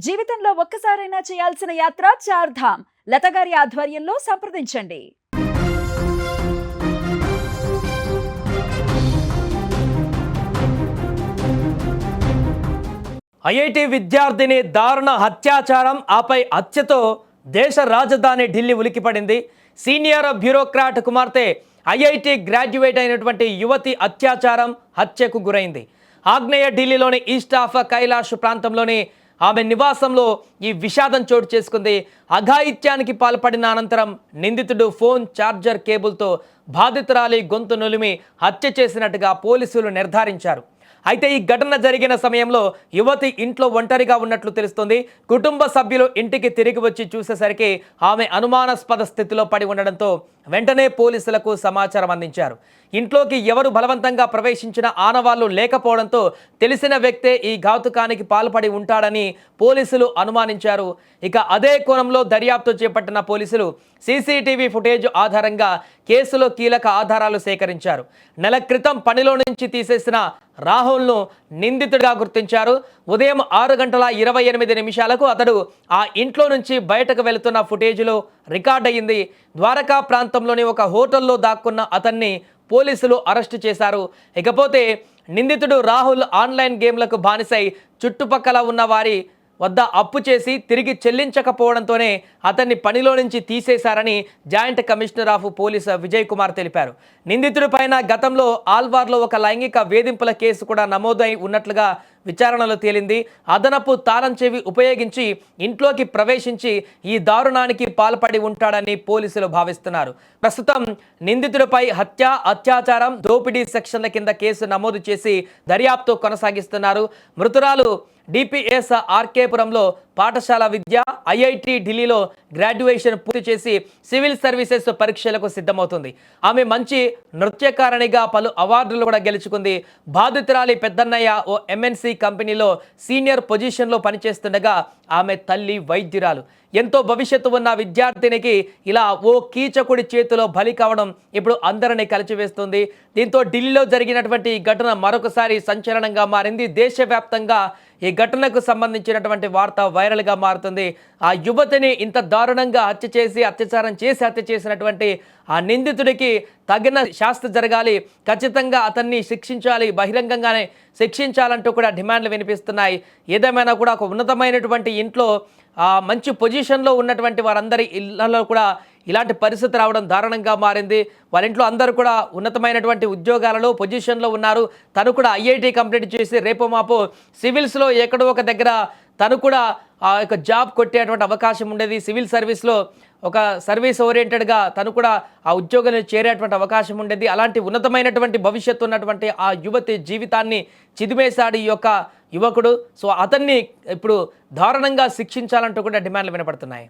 జీవితంలో ఒక్కసారైనా చేయాల్సిన యాత్ర చార్ధామ్. లతగారి ఆధ్వర్యంలో సంప్రదించండి. ఐఐటి విద్యార్థిని దారుణ అత్యాచారం ఆపై హత్యతో దేశ రాజధాని ఢిల్లీ ఉలికిపడింది. సీనియర్ బ్యూరోక్రాట్ కుమార్తె ఐఐటి గ్రాడ్యుయేట్ అయినటువంటి యువతి అత్యాచారం హత్యకు గురైంది. ఆగ్నేయ ఢిల్లీలోని ఈస్ట్ ఆఫ్ కైలాష్ ప్రాంతంలోని ఆమె నివాసంలో ఈ విషాదం చోటు చేసుకుంది. అఘాయిత్యానికి పాల్పడిన అనంతరం నిందితుడు ఫోన్ ఛార్జర్ కేబుల్తో బాధితురాలి గొంతు నులిమి హత్య చేసినట్టుగా పోలీసులు నిర్ధారించారు. అయితే ఈ ఘటన జరిగిన సమయంలో యువతి ఇంట్లో ఒంటరిగా ఉన్నట్లు తెలుస్తుంది. కుటుంబ సభ్యులు ఇంటికి తిరిగి వచ్చి చూసేసరికి ఆమె అనుమానాస్పద స్థితిలో పడి ఉండడంతో వెంటనే పోలీసులకు సమాచారం అందించారు. ఇంట్లోకి ఎవరు బలవంతంగా ప్రవేశించిన ఆనవాళ్లు లేకపోవడంతో తెలిసిన వ్యక్తే ఈ ఘాతుకానికి పాల్పడి ఉంటాడని పోలీసులు అనుమానించారు. ఇక అదే కోణంలో దర్యాప్తు చేపట్టిన పోలీసులు సీసీటీవీ ఫుటేజ్ ఆధారంగా కేసులో కీలక ఆధారాలు సేకరించారు. నెల క్రితం పనిలో నుంచి తీసేసిన రాహుల్ను నిందితుడిగా గుర్తించారు. ఉదయం 6:28 అతడు ఆ ఇంట్లో నుంచి బయటకు వెళుతున్న ఫుటేజ్లో రికార్డ్ అయ్యింది. ద్వారకా ప్రాంతంలోని ఒక హోటల్లో దాక్కున్న అతన్ని పోలీసులు అరెస్టు చేశారు. ఇకపోతే నిందితుడు రాహుల్ ఆన్లైన్ గేమ్లకు బానిసై చుట్టుపక్కల ఉన్న వారి వద్ద అప్పు చేసి తిరిగి చెల్లించకపోవడంతోనే అతన్ని పనిలో నుంచి తీసేశారని joint commissioner of police Vijay Kumar తెలిపారు. నిందితుడి పైన గతంలో ఆల్వార్లో ఒక లైంగిక వేధింపుల కేసు కూడా నమోదై ఉన్నట్లుగా విచారణలో తేలింది. అదనపు తాళం చెవి ఉపయోగించి ఇంట్లోకి ప్రవేశించి ఈ దారుణానికి పాల్పడి ఉంటాడని పోలీసులు భావిస్తున్నారు. ప్రస్తుతం నిందితుడిపై హత్య, అత్యాచారం, దోపిడీ సెక్షన్ల కింద కేసు నమోదు చేసి దర్యాప్తు కొనసాగిస్తున్నారు. మృతురాలు డిపిఎస్ ఆర్కేపురంలో పాఠశాల విద్య, ఐఐటి ఢిల్లీలో గ్రాడ్యుయేషన్ పూర్తి చేసి సివిల్ సర్వీసెస్ పరీక్షలకు సిద్ధమవుతుంది. ఆమె మంచి నృత్యకారిణిగా పలు అవార్డులు కూడా గెలుచుకుంది. బాధితురాలి పెద్దన్నయ్య ఓ ఎంఎన్సి కంపెనీలో సీనియర్ పొజిషన్లో పనిచేస్తుండగా ఆమె తల్లి వైద్యురాలు. ఎంతో భవిష్యత్తు ఉన్న విద్యార్థినికి ఇలా ఓ కీచకుడి చేతిలో బలి కావడం ఇప్పుడు అందరినీ కలిచివేస్తుంది. దీంతో ఢిల్లీలో జరిగినటువంటి ఈ ఘటన మరొకసారి సంచలనంగా మారింది. దేశవ్యాప్తంగా ఈ ఘటనకు సంబంధించినటువంటి వార్త వైరల్గా మారుతుంది. ఆ యువతిని ఇంత దారుణంగా అత్యాచారం చేసి హత్య చేసినటువంటి ఆ నిందితుడికి తగిన శాస్తి జరగాలి, ఖచ్చితంగా అతన్ని శిక్షించాలి, బహిరంగంగానే శిక్షించాలంటూ కూడా డిమాండ్లు వినిపిస్తున్నాయి. ఏదేమైనా కూడా ఒక ఉన్నతమైనటువంటి ఇంట్లో మంచి పొజిషన్లో ఉన్నటువంటి వారందరి ఇళ్లలో కూడా ఇలాంటి పరిస్థితి రావడం దారుణంగా మారింది. వాళ్ళ ఇంట్లో అందరూ కూడా ఉన్నతమైనటువంటి ఉద్యోగాలలో పొజిషన్లో ఉన్నారు. తను కూడా ఐఐటి కంప్లీట్ చేసి రేపో మాపో సివిల్స్లో ఎక్కడో ఒక దగ్గర తను కూడా ఆ యొక్క జాబ్ కొట్టేటువంటి అవకాశం ఉండేది. సివిల్ సర్వీస్లో ఒక సర్వీస్ ఓరియంటెడ్గా తను కూడా ఆ ఉద్యోగాన్ని చేరేటువంటి అవకాశం ఉండేది. అలాంటి ఉన్నతమైనటువంటి భవిష్యత్తు ఉన్నటువంటి ఆ యువతి జీవితాన్ని చిదిమేశాడు ఈ యొక్క యువకుడు. సో అతన్ని ఇప్పుడు దారుణంగా శిక్షించాలంటూ కూడా డిమాండ్లు వినపడుతున్నాయి.